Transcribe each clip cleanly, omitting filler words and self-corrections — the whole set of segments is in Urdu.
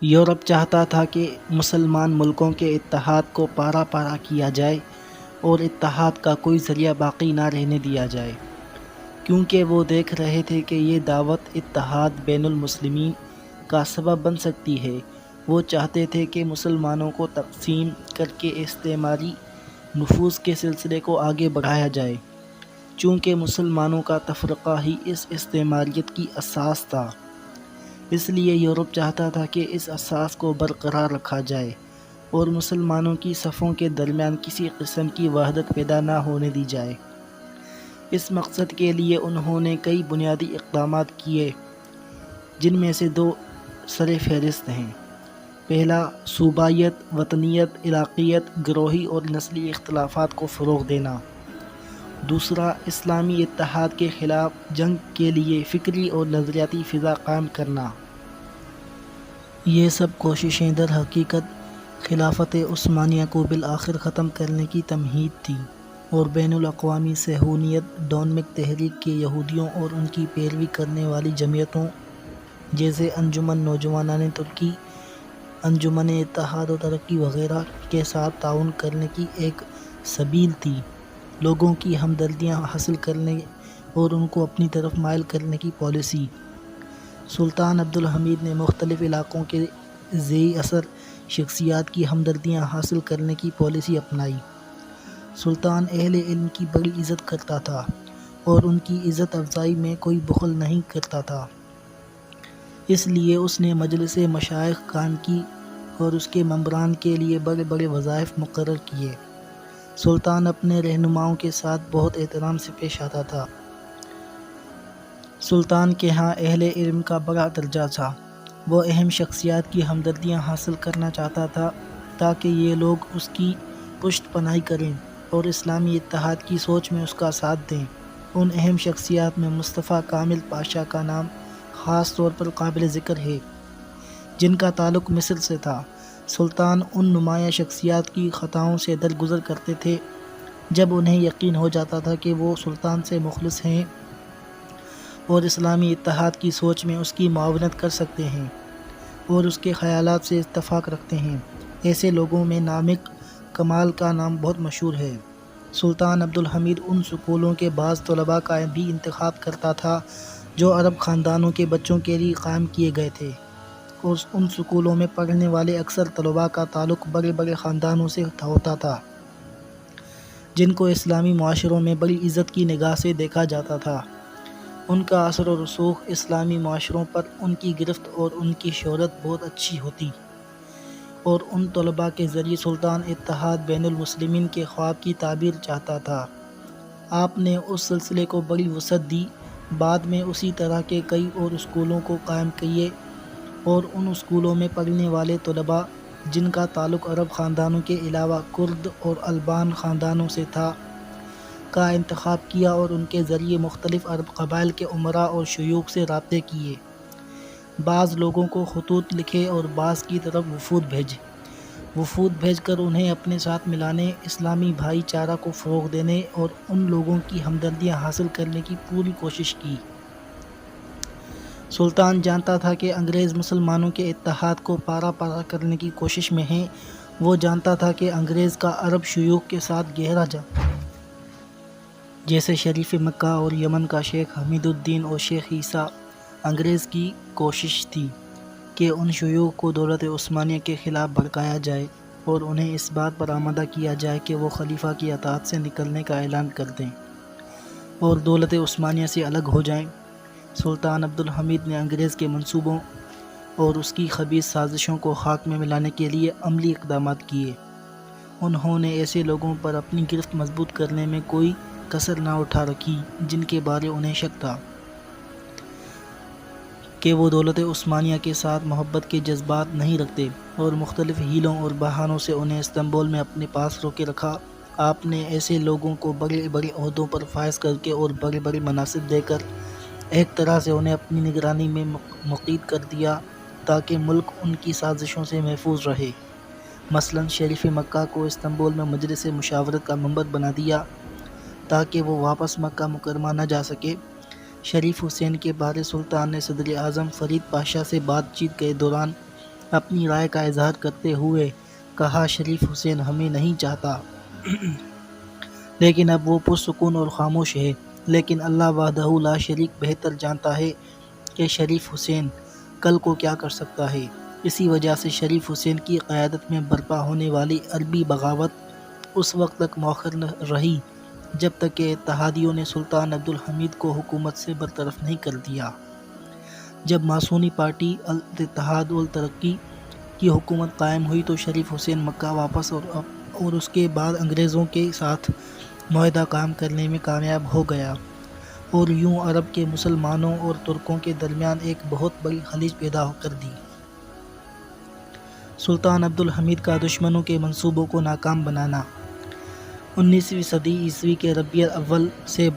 یورپ چاہتا تھا کہ مسلمان ملکوں کے اتحاد کو پارا پارا کیا جائے اور اتحاد کا کوئی ذریعہ باقی نہ رہنے دیا جائے، کیونکہ وہ دیکھ رہے تھے کہ یہ دعوت اتحاد بین المسلمین کا سبب بن سکتی ہے۔ وہ چاہتے تھے کہ مسلمانوں کو تقسیم کر کے استعماری نفوذ کے سلسلے کو آگے بڑھایا جائے، چونکہ مسلمانوں کا تفرقہ ہی اس استعماریت کی اساس تھا۔ اس لیے یورپ چاہتا تھا کہ اس اساس کو برقرار رکھا جائے اور مسلمانوں کی صفوں کے درمیان کسی قسم کی وحدت پیدا نہ ہونے دی جائے۔ اس مقصد کے لیے انہوں نے کئی بنیادی اقدامات کیے، جن میں سے دو سر فہرست ہیں۔ پہلا، صوبائیت، وطنیت، علاقیت، گروہی اور نسلی اختلافات کو فروغ دینا۔ دوسرا، اسلامی اتحاد کے خلاف جنگ کے لیے فکری اور نظریاتی فضا قائم کرنا۔ یہ سب کوششیں در حقیقت خلافت عثمانیہ کو بالآخر ختم کرنے کی تمہید تھی اور بین الاقوامی صہیونیت ڈونمک تحریک کے یہودیوں اور ان کی پیروی کرنے والی جمعیتوں جیسے انجمن نوجوانان ترکی، انجمن اتحاد و ترقی وغیرہ کے ساتھ تعاون کرنے کی ایک سبیل تھی۔ لوگوں کی ہمدردیاں حاصل کرنے اور ان کو اپنی طرف مائل کرنے کی پالیسی۔ سلطان عبدالحمید نے مختلف علاقوں کے ذیلی اثر شخصیات کی ہمدردیاں حاصل کرنے کی پالیسی اپنائی۔ سلطان اہل علم کی بڑی عزت کرتا تھا اور ان کی عزت افزائی میں کوئی بخل نہیں کرتا تھا، اس لیے اس نے مجلس مشائخ قائم کی اور اس کے ممبران کے لیے بڑے بڑے وظائف مقرر کیے۔ سلطان اپنے رہنماؤں کے ساتھ بہت احترام سے پیش آتا تھا۔ سلطان کے ہاں اہل علم کا بڑا درجہ تھا۔ وہ اہم شخصیات کی ہمدردیاں حاصل کرنا چاہتا تھا تاکہ یہ لوگ اس کی پشت پناہی کریں اور اسلامی اتحاد کی سوچ میں اس کا ساتھ دیں۔ ان اہم شخصیات میں مصطفیٰ کامل پاشا کا نام خاص طور پر قابل ذکر ہے، جن کا تعلق مصر سے تھا۔ سلطان ان نمایاں شخصیات کی خطاؤں سے درگزر کرتے تھے جب انہیں یقین ہو جاتا تھا کہ وہ سلطان سے مخلص ہیں اور اسلامی اتحاد کی سوچ میں اس کی معاونت کر سکتے ہیں اور اس کے خیالات سے اتفاق رکھتے ہیں۔ ایسے لوگوں میں نامک کمال کا نام بہت مشہور ہے۔ سلطان عبدالحمید ان سکولوں کے بعض طلباء کا بھی انتخاب کرتا تھا جو عرب خاندانوں کے بچوں کے لیے قائم کیے گئے تھے، اور ان سکولوں میں پڑھنے والے اکثر طلباء کا تعلق بڑے بڑے خاندانوں سے ہوتا تھا، جن کو اسلامی معاشروں میں بڑی عزت کی نگاہ سے دیکھا جاتا تھا۔ ان کا اثر و رسوخ اسلامی معاشروں پر ان کی گرفت اور ان کی شہرت بہت اچھی ہوتی، اور ان طلباء کے ذریعے سلطان اتحاد بین المسلمین کے خواب کی تعبیر چاہتا تھا۔ آپ نے اس سلسلے کو بڑی وسعت دی۔ بعد میں اسی طرح کے کئی اور اسکولوں کو قائم کیے اور ان اسکولوں میں پڑھنے والے طلباء جن کا تعلق عرب خاندانوں کے علاوہ کرد اور البان خاندانوں سے تھا کا انتخاب کیا اور ان کے ذریعے مختلف عرب قبائل کے امراء اور شیوخ سے رابطے کیے۔ بعض لوگوں کو خطوط لکھے اور بعض کی طرف وفود بھیج کر انہیں اپنے ساتھ ملانے، اسلامی بھائی چارہ کو فروغ دینے اور ان لوگوں کی ہمدردیاں حاصل کرنے کی پوری کوشش کی۔ سلطان جانتا تھا کہ انگریز مسلمانوں کے اتحاد کو پارا پارا کرنے کی کوشش میں ہیں۔ وہ جانتا تھا کہ انگریز کا عرب شیوخ کے ساتھ گہرا جیسے شریف مکہ اور یمن کا شیخ حمید الدین اور شیخ عیسیٰ۔ انگریز کی کوشش تھی کہ ان شیوخ کو دولت عثمانیہ کے خلاف بھڑکایا جائے اور انہیں اس بات پر آمادہ کیا جائے کہ وہ خلیفہ کی اطاعت سے نکلنے کا اعلان کر دیں اور دولت عثمانیہ سے الگ ہو جائیں۔ سلطان عبدالحمید نے انگریز کے منصوبوں اور اس کی خبیث سازشوں کو خاک میں ملانے کے لیے عملی اقدامات کیے۔ انہوں نے ایسے لوگوں پر اپنی گرفت مضبوط کرنے میں کوئی کسر نہ اٹھا رکھی جن کے بارے انہیں شک تھا کہ وہ دولت عثمانیہ کے ساتھ محبت کے جذبات نہیں رکھتے، اور مختلف ہیلوں اور بہانوں سے انہیں استنبول میں اپنے پاس روکے رکھا۔ آپ نے ایسے لوگوں کو بڑے بڑے عہدوں پر فائز کر کے اور بڑے بڑے مناصب دے کر ایک طرح سے انہیں اپنی نگرانی میں مقید کر دیا تاکہ ملک ان کی سازشوں سے محفوظ رہے۔ مثلاً شریف مکہ کو استنبول میں مجلس مشاورت کا ممبر بنا دیا تاکہ وہ واپس مکہ مکرمہ نہ جا سکے۔ شریف حسین کے بارے سلطان نے صدر اعظم فرید پاشا سے بات چیت کے دوران اپنی رائے کا اظہار کرتے ہوئے کہا شریف حسین ہمیں نہیں چاہتا، لیکن اب وہ پرسکون اور خاموش ہے۔ لیکن اللہ وحدہ لا شریک بہتر جانتا ہے کہ شریف حسین کل کو کیا کر سکتا ہے۔ اسی وجہ سے شریف حسین کی قیادت میں برپا ہونے والی عربی بغاوت اس وقت تک مؤخر نہ رہی جب تک کہ اتحادیوں نے سلطان عبدالحمید کو حکومت سے برطرف نہیں کر دیا۔ جب ماسونی پارٹی الاتحاد والترقی کی حکومت قائم ہوئی تو شریف حسین مکہ واپس اور اس کے بعد انگریزوں کے ساتھ معاہدہ قائم کرنے میں کامیاب ہو گیا، اور یوں عرب کے مسلمانوں اور ترکوں کے درمیان ایک بہت بڑی خلیج پیدا کر دی۔ سلطان عبدالحمید کا دشمنوں کے منصوبوں کو ناکام بنانا۔ 19ویں صدی عیسوی کے ربیع الاول سے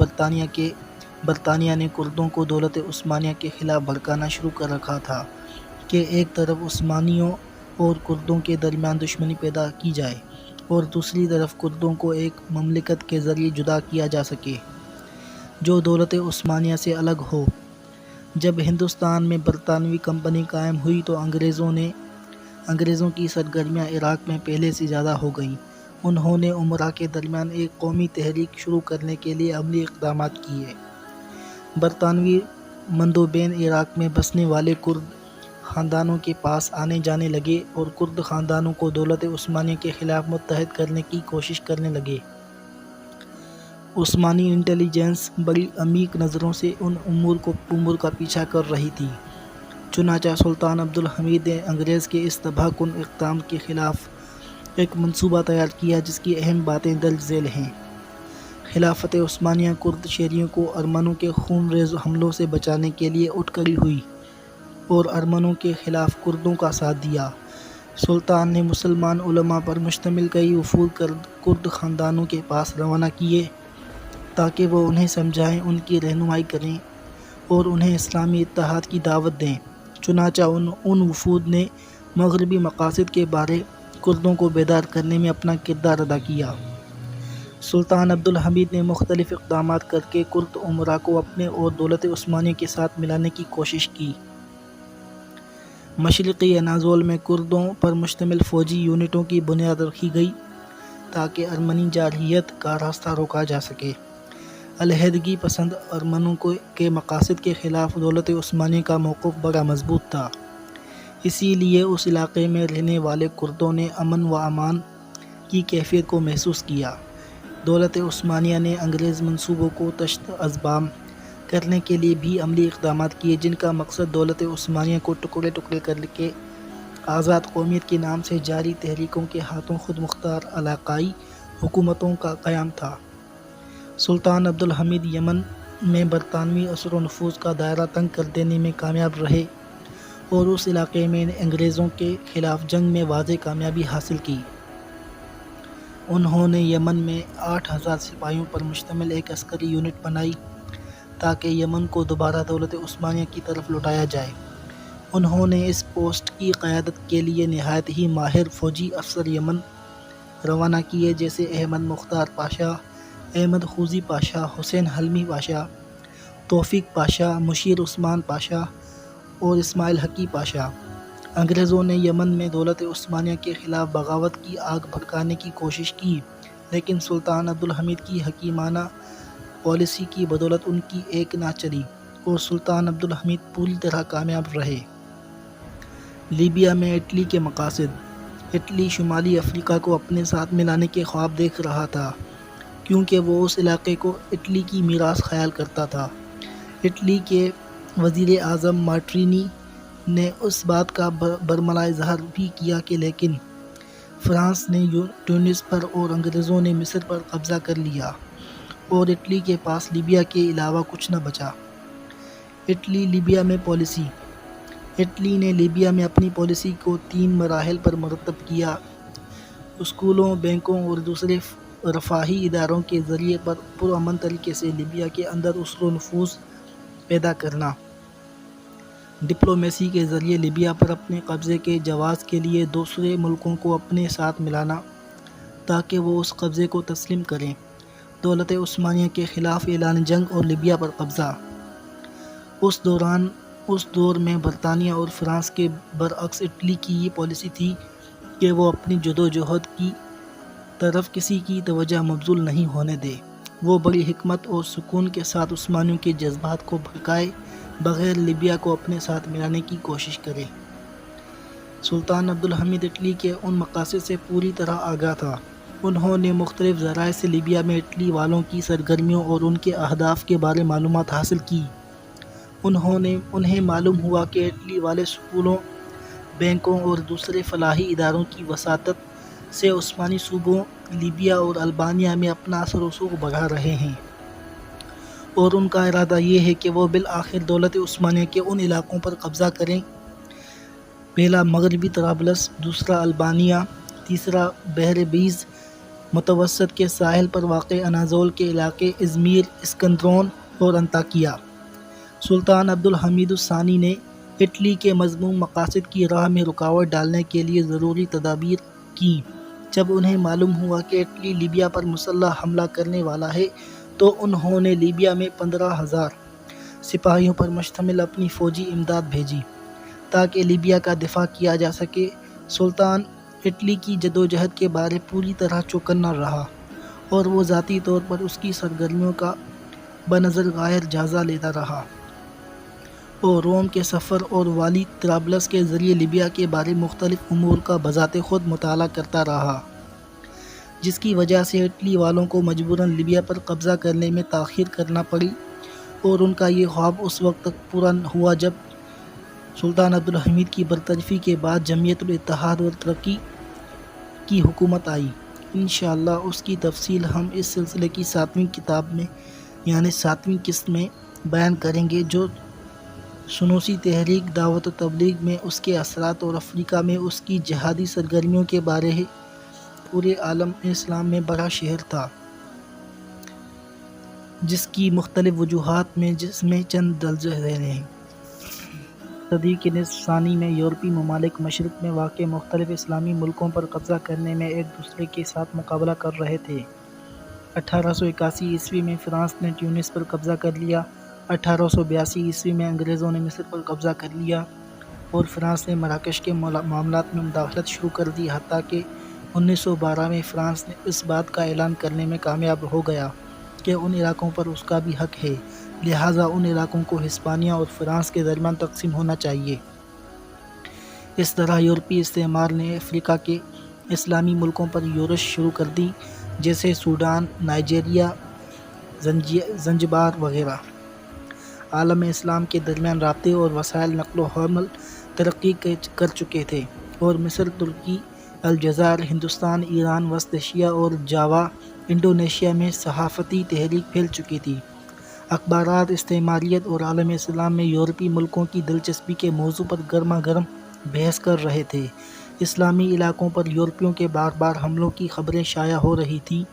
برطانیہ نے کردوں کو دولت عثمانیہ کے خلاف بھڑکانا شروع کر رکھا تھا کہ ایک طرف عثمانیوں اور کردوں کے درمیان دشمنی پیدا کی جائے اور دوسری طرف کردوں کو ایک مملکت کے ذریعے جدا کیا جا سکے جو دولت عثمانیہ سے الگ ہو۔ جب ہندوستان میں برطانوی کمپنی قائم ہوئی تو انگریزوں کی سرگرمیاں عراق میں پہلے سے زیادہ ہو گئیں۔ انہوں نے امراء کے درمیان ایک قومی تحریک شروع کرنے کے لیے عملی اقدامات کیے۔ برطانوی مندوبین عراق میں بسنے والے کرد خاندانوں کے پاس آنے جانے لگے اور کرد خاندانوں کو دولت عثمانیہ کے خلاف متحد کرنے کی کوشش کرنے لگے۔ عثمانی انٹیلیجنس بڑی عمیق نظروں سے ان امور کا پیچھا کر رہی تھی۔ چنانچہ سلطان عبدالحمید نے انگریز کے اس تباہ کن اقدام کے خلاف ایک منصوبہ تیار کیا جس کی اہم باتیں درج ذیل ہیں۔ خلافت عثمانیہ کرد شہریوں کو ارمنوں کے خون ریز حملوں سے بچانے کے لیے اٹھ کھڑی ہوئی اور ارمنوں کے خلاف کردوں کا ساتھ دیا۔ سلطان نے مسلمان علماء پر مشتمل کئی وفود کرد خاندانوں کے پاس روانہ کیے تاکہ وہ انہیں سمجھائیں، ان کی رہنمائی کریں اور انہیں اسلامی اتحاد کی دعوت دیں۔ چنانچہ ان وفود نے مغربی مقاصد کے بارے کردوں کو بیدار کرنے میں اپنا کردار ادا کیا۔ سلطان عبدالحمید نے مختلف اقدامات کر کے کرد امراء کو اپنے اور دولت عثمانیہ کے ساتھ ملانے کی کوشش کی۔ مشرقی اناضول میں کردوں پر مشتمل فوجی یونٹوں کی بنیاد رکھی گئی تاکہ ارمنی جارحیت کا راستہ روکا جا سکے۔ علیحدگی پسند ارمنوں کے مقاصد کے خلاف دولت عثمانیہ کا موقف بڑا مضبوط تھا، اسی لیے اس علاقے میں رہنے والے کردوں نے امن و امان کی کیفیت کو محسوس کیا۔ دولت عثمانیہ نے انگریز منصوبوں کو تشت ازبام کرنے کے لیے بھی عملی اقدامات کیے جن کا مقصد دولت عثمانیہ کو ٹکڑے ٹکڑے کر کے آزاد قومیت کے نام سے جاری تحریکوں کے ہاتھوں خود مختار علاقائی حکومتوں کا قیام تھا۔ سلطان عبدالحمید یمن میں برطانوی اثر و نفوذ کا دائرہ تنگ کر دینے میں کامیاب رہے اور اس علاقے میں انگریزوں کے خلاف جنگ میں واضح کامیابی حاصل کی۔ انہوں نے یمن میں 8000 سپاہیوں پر مشتمل ایک عسکری یونٹ بنائی تاکہ یمن کو دوبارہ دولت عثمانیہ کی طرف لوٹایا جائے۔ انہوں نے اس پوسٹ کی قیادت کے لیے نہایت ہی ماہر فوجی افسر یمن روانہ کیے جیسے احمد مختار پاشا، احمد خوزی پاشا، حسین حلمی پاشا، توفیق پاشا، مشیر عثمان پاشا اور اسماعیل حقی پاشا۔ انگریزوں نے یمن میں دولت عثمانیہ کے خلاف بغاوت کی آگ بھڑکانے کی کوشش کی، لیکن سلطان عبدالحمید کی حکیمانہ پالیسی کی بدولت ان کی ایک نہ چلی اور سلطان عبدالحمید پوری طرح کامیاب رہے۔ لیبیا میں اٹلی کے مقاصد۔ اٹلی شمالی افریقہ کو اپنے ساتھ ملانے کے خواب دیکھ رہا تھا کیونکہ وہ اس علاقے کو اٹلی کی میراث خیال کرتا تھا۔ اٹلی کے وزیر اعظم مارٹینی نے اس بات کا برملا اظہار بھی کیا کہ لیکن فرانس نے ٹیونس پر اور انگریزوں نے مصر پر قبضہ کر لیا اور اٹلی کے پاس لیبیا کے علاوہ کچھ نہ بچا۔ اٹلی لیبیا میں پالیسی۔ اٹلی نے لیبیا میں اپنی پالیسی کو 3 مراحل پر مرتب کیا: اسکولوں، بینکوں اور دوسرے رفاہی اداروں کے ذریعے پرامن طریقے سے لیبیا کے اندر اثر و نفوذ پیدا کرنا، ڈپلومیسی کے ذریعے لیبیا پر اپنے قبضے کے جواز کے لیے دوسرے ملکوں کو اپنے ساتھ ملانا تاکہ وہ اس قبضے کو تسلیم کریں، دولت عثمانیہ کے خلاف اعلان جنگ اور لیبیا پر قبضہ۔ اس دوران اس دور میں برطانیہ اور فرانس کے برعکس اٹلی کی یہ پالیسی تھی کہ وہ اپنی جدوجہد کی طرف کسی کی توجہ مبذول نہیں ہونے دے۔ وہ بڑی حکمت اور سکون کے ساتھ عثمانیوں کے جذبات کو بھڑکائے بغیر لیبیا کو اپنے ساتھ ملانے کی کوشش کرے۔ سلطان عبدالحمید اٹلی کے ان مقاصد سے پوری طرح آگاہ تھا۔ انہوں نے مختلف ذرائع سے لیبیا میں اٹلی والوں کی سرگرمیوں اور ان کے اہداف کے بارے معلومات حاصل کی۔ انہیں معلوم ہوا کہ اٹلی والے اسکولوں، بینکوں اور دوسرے فلاحی اداروں کی وساطت سے عثمانی صوبوں لیبیا اور البانیہ میں اپنا اثر و رسوخ بڑھا رہے ہیں، اور ان کا ارادہ یہ ہے کہ وہ بالآخر دولت عثمانیہ کے ان علاقوں پر قبضہ کریں: پہلا مغربی طرابلس، دوسرا البانیہ، تیسرا بحر بیض متوسط کے ساحل پر واقع اناضول کے علاقے ازمیر، اسکندرون اور انطاکیہ۔ سلطان عبدالحمید الثانی نے اٹلی کے مذموم مقاصد کی راہ میں رکاوٹ ڈالنے کے لیے ضروری تدابیر کیں۔ جب انہیں معلوم ہوا کہ اٹلی لیبیا پر مسلح حملہ کرنے والا ہے تو انہوں نے لیبیا میں 15,000 سپاہیوں پر مشتمل اپنی فوجی امداد بھیجی تاکہ لیبیا کا دفاع کیا جا سکے۔ سلطان اٹلی کی جدوجہد کے بارے پوری طرح چوکنا رہا اور وہ ذاتی طور پر اس کی سرگرمیوں کا بنظر غائر جائزہ لیتا رہا، اور روم کے سفر اور والی طرابلس کے ذریعے لیبیا کے بارے مختلف امور کا بذات خود مطالعہ کرتا رہا، جس کی وجہ سے اٹلی والوں کو مجبوراً لیبیا پر قبضہ کرنے میں تاخیر کرنا پڑی، اور ان کا یہ خواب اس وقت تک پورا ہوا جب سلطان عبدالحمید کی برطرفی کے بعد جمعیت الاتحاد اور ترقی کی حکومت آئی۔ انشاءاللہ اس کی تفصیل ہم اس سلسلے کی 7ویں کتاب میں یعنی 7ویں قسط میں بیان کریں گے، جو سنوسی تحریک دعوت و تبلیغ میں اس کے اثرات اور افریقہ میں اس کی جہادی سرگرمیوں کے بارے ہے۔ پورے عالم اسلام میں بڑا شہر تھا جس کی مختلف وجوہات میں جس میں چند درج ذیل ہیں۔ صدی کے نصف ثانی میں یورپی ممالک مشرق میں واقع مختلف اسلامی ملکوں پر قبضہ کرنے میں ایک دوسرے کے ساتھ مقابلہ کر رہے تھے۔ 1881 عیسوی میں فرانس نے ٹیونس پر قبضہ کر لیا، 1882 عیسوی میں انگریزوں نے مصر پر قبضہ کر لیا، اور فرانس نے مراکش کے معاملات میں مداخلت شروع کر دی، حتیٰ کہ 1912 میں فرانس نے اس بات کا اعلان کرنے میں کامیاب ہو گیا کہ ان علاقوں پر اس کا بھی حق ہے، لہٰذا ان علاقوں کو ہسپانیہ اور فرانس کے درمیان تقسیم ہونا چاہیے۔ اس طرح یورپی استعمار نے افریقہ کے اسلامی ملکوں پر یورش شروع کر دی، جیسے سوڈان، نائجیریا، زنجبار وغیرہ۔ عالم اسلام کے درمیان رابطے اور وسائل نقل و حمل ترقی کر چکے تھے، اور مصر، ترکی، الجزائر، ہندوستان، ایران، وسط ایشیا اور جاوا، انڈونیشیا میں صحافتی تحریک پھیل چکی تھی۔ اخبارات، استعماریت اور عالم اسلام میں یورپی ملکوں کی دلچسپی کے موضوع پر گرما گرم بحث کر رہے تھے۔ اسلامی علاقوں پر یورپیوں کے بار بار حملوں کی خبریں شائع ہو رہی تھیں،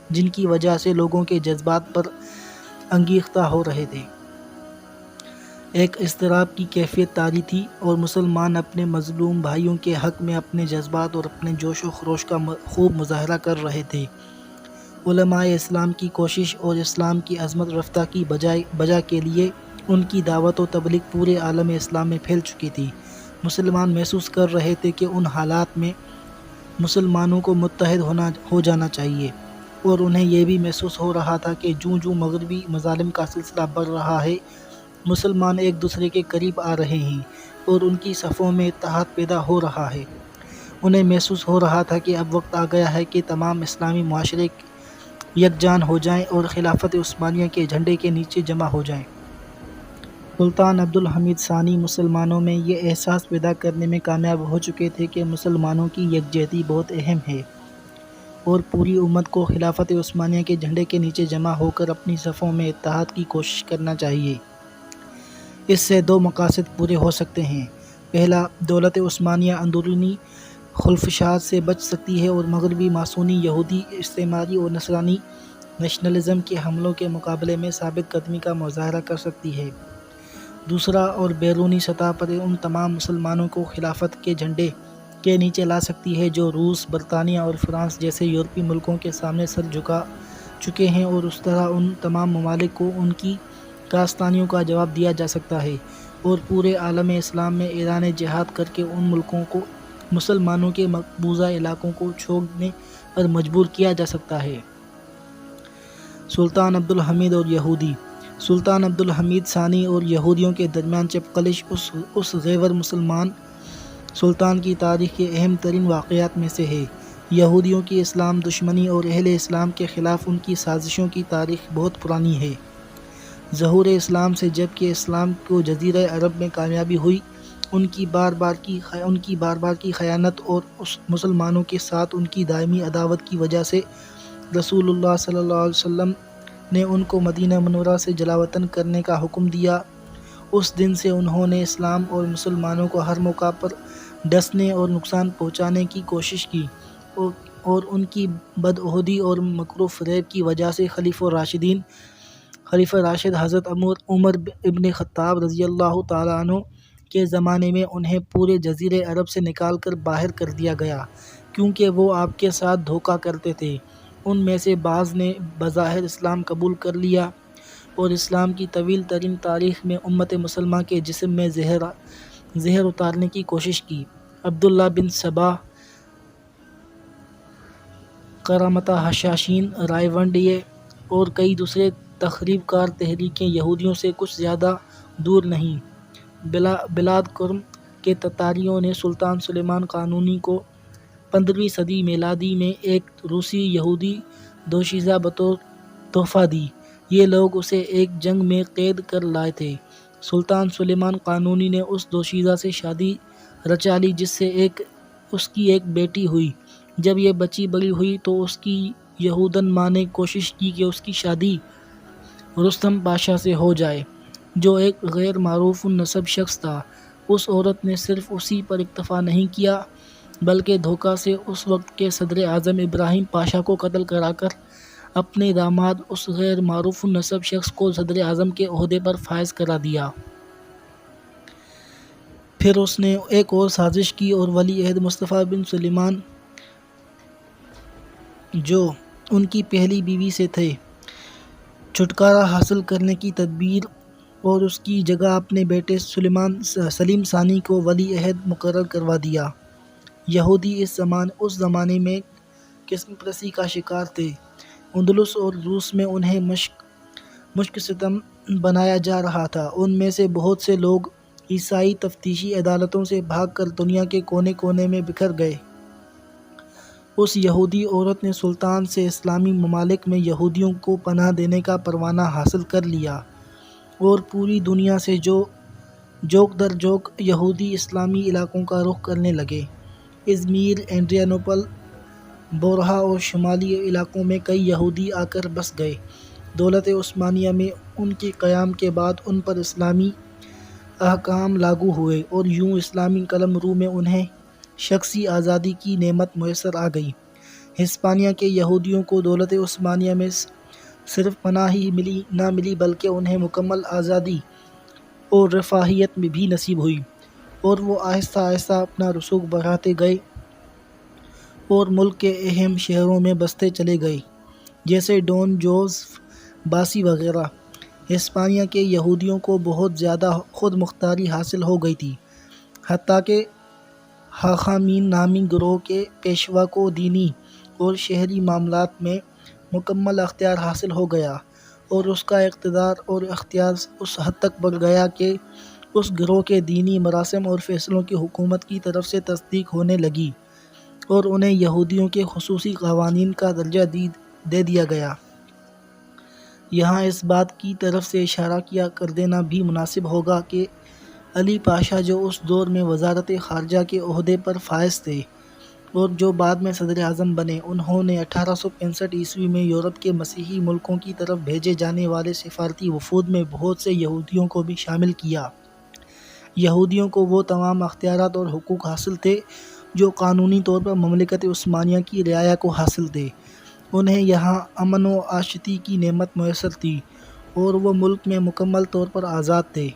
جن کی وجہ سے لوگوں کے جذبات پر انگیختہ ہو رہے تھے۔ ایک اضطراب کی کیفیت طاری تھی، اور مسلمان اپنے مظلوم بھائیوں کے حق میں اپنے جذبات اور اپنے جوش و خروش کا خوب مظاہرہ کر رہے تھے۔ علماء اسلام کی کوشش اور اسلام کی عظمت رفتہ کی بجا کے لیے ان کی دعوت و تبلیغ پورے عالم اسلام میں پھیل چکی تھی۔ مسلمان محسوس کر رہے تھے کہ ان حالات میں مسلمانوں کو متحد ہو جانا چاہیے، اور انہیں یہ بھی محسوس ہو رہا تھا کہ جوں مغربی مظالم کا سلسلہ بڑھ رہا ہے، مسلمان ایک دوسرے کے قریب آ رہے ہیں اور ان کی صفوں میں اتحاد پیدا ہو رہا ہے۔ انہیں محسوس ہو رہا تھا کہ اب وقت آ گیا ہے کہ تمام اسلامی معاشرے یکجان ہو جائیں اور خلافت عثمانیہ کے جھنڈے کے نیچے جمع ہو جائیں۔ سلطان عبدالحمید ثانی مسلمانوں میں یہ احساس پیدا کرنے میں کامیاب ہو چکے تھے کہ مسلمانوں کی یکجہتی بہت اہم ہے، اور پوری امت کو خلافت عثمانیہ کے جھنڈے کے نیچے جمع ہو کر اپنی صفوں میں اتحاد کی کوشش کرنا چاہیے۔ اس سے دو مقاصد پورے ہو سکتے ہیں۔ پہلا، دولت عثمانیہ اندرونی خلفشات سے بچ سکتی ہے اور مغربی ماسونی، یہودی، استعماری اور نصرانی نیشنلزم کے حملوں کے مقابلے میں ثابت قدمی کا مظاہرہ کر سکتی ہے۔ دوسرا، اور بیرونی سطح پر ان تمام مسلمانوں کو خلافت کے جھنڈے کے نیچے لا سکتی ہے جو روس، برطانیہ اور فرانس جیسے یورپی ملکوں کے سامنے سر جھکا چکے ہیں، اور اس طرح ان تمام ممالک کو ان کی کاستانیوں کا جواب دیا جا سکتا ہے اور پورے عالم اسلام میں اعلان جہاد کر کے ان ملکوں کو مسلمانوں کے مقبوضہ علاقوں کو چھوڑنے پر مجبور کیا جا سکتا ہے۔ سلطان عبد الحمید اور یہودی۔ سلطان عبد الحمید ثانی اور یہودیوں کے درمیان چپقلش اس غیر مسلمان سلطان کی تاریخ کے اہم ترین واقعات میں سے ہے۔ یہودیوں کی اسلام دشمنی اور اہل اسلام کے خلاف ان کی سازشوں کی تاریخ بہت پرانی ہے۔ ظہور اسلام سے جب کہ اسلام کو جزیرہ عرب میں کامیابی ہوئی، ان کی بار بار کی خیانت اور مسلمانوں کے ساتھ ان کی دائمی عداوت کی وجہ سے رسول اللہ صلی اللہ علیہ وسلم نے ان کو مدینہ منورہ سے جلاوطن کرنے کا حکم دیا۔ اس دن سے انہوں نے اسلام اور مسلمانوں کو ہر موقع پر ڈسنے اور نقصان پہنچانے کی کوشش کی، اور ان کی بدعہدی اور مکر و فریب کی وجہ سے خلیفہ راشد حضرت عمر ابن خطاب رضی اللہ تعالیٰ عنہ کے زمانے میں انہیں پورے جزیرہ عرب سے نکال کر باہر کر دیا گیا، کیونکہ وہ آپ کے ساتھ دھوکہ کرتے تھے۔ ان میں سے بعض نے بظاہر اسلام قبول کر لیا اور اسلام کی طویل ترین تاریخ میں امت مسلمہ کے جسم میں زہر اتارنے کی کوشش کی۔ عبداللہ بن سبا، کرامتہ حشاشین، رائے ونڈیے اور کئی دوسرے تخریب کار تحریکیں یہودیوں سے کچھ زیادہ دور نہیں۔ بلاد کرم کے تتاریوں نے سلطان سلیمان قانونی کو 15ویں صدی میلادی میں ایک روسی یہودی دوشیزہ بطور تحفہ دی۔ یہ لوگ اسے ایک جنگ میں قید کر لائے تھے۔ سلطان سلیمان قانونی نے اس دوشیزہ سے شادی رچا لی، جس سے اس کی ایک بیٹی ہوئی۔ جب یہ بچی بڑی ہوئی تو اس کی یہودن ماں نے کوشش کی کہ اس کی شادی رستم پاشا سے ہو جائے، جو ایک غیر معروف النسب شخص تھا۔ اس عورت نے صرف اسی پر اکتفا نہیں کیا بلکہ دھوکہ سے اس وقت کے صدر اعظم ابراہیم پاشا کو قتل کرا کر اپنے داماد اس غیر معروف النسب شخص کو صدر اعظم کے عہدے پر فائز کرا دیا۔ پھر اس نے ایک اور سازش کی اور ولی عہد مصطفیٰ بن سلیمان، جو ان کی پہلی بیوی سے تھے، چھٹکارا حاصل کرنے کی تدبیر اور اس کی جگہ اپنے بیٹے سلیم ثانی کو ولی عہد مقرر کروا دیا۔ یہودی اس زمانے میں قسم پرستی کا شکار تھے۔ اندلس اور روس میں انہیں مشق ستم بنایا جا رہا تھا۔ ان میں سے بہت سے لوگ عیسائی تفتیشی عدالتوں سے بھاگ کر دنیا کے کونے کونے میں بکھر گئے۔ اس یہودی عورت نے سلطان سے اسلامی ممالک میں یہودیوں کو پناہ دینے کا پروانہ حاصل کر لیا، اور پوری دنیا سے جوک در جوک یہودی اسلامی علاقوں کا رخ کرنے لگے۔ ازمیر، اینڈریانوپل، بورہا اور شمالی علاقوں میں کئی یہودی آ کر بس گئے۔ دولت عثمانیہ میں ان کے قیام کے بعد ان پر اسلامی احکام لاگو ہوئے، اور یوں اسلامی قلم رو میں انہیں شخصی آزادی کی نعمت میسر آ گئی۔ ہسپانیہ کے یہودیوں کو دولت عثمانیہ میں صرف پناہ ہی نہ ملی بلکہ انہیں مکمل آزادی اور رفاہیت بھی نصیب ہوئی، اور وہ آہستہ آہستہ اپنا رسوخ بڑھاتے گئے اور ملک کے اہم شہروں میں بستے چلے گئے، جیسے ڈون جوزف باسی وغیرہ۔ ہسپانیہ کے یہودیوں کو بہت زیادہ خود مختاری حاصل ہو گئی تھی، حتیٰ کہ حاخامین نامی گروہ کے پیشوا کو دینی اور شہری معاملات میں مکمل اختیار حاصل ہو گیا، اور اس کا اقتدار اور اختیار اس حد تک بڑھ گیا کہ اس گروہ کے دینی مراسم اور فیصلوں کی حکومت کی طرف سے تصدیق ہونے لگی، اور انہیں یہودیوں کے خصوصی قوانین کا درجہ دے دیا گیا۔ یہاں اس بات کی طرف سے اشارہ کر دینا بھی مناسب ہوگا کہ علی پاشا، جو اس دور میں وزارت خارجہ کے عہدے پر فائز تھے اور جو بعد میں صدر اعظم بنے، انہوں نے 1865 عیسوی میں یورپ کے مسیحی ملکوں کی طرف بھیجے جانے والے سفارتی وفود میں بہت سے یہودیوں کو بھی شامل کیا۔ یہودیوں کو وہ تمام اختیارات اور حقوق حاصل تھے جو قانونی طور پر مملکت عثمانیہ کی رعایا کو حاصل تھے۔ انہیں یہاں امن و آشتی کی نعمت میسر تھی، اور وہ ملک میں مکمل طور پر آزاد تھے۔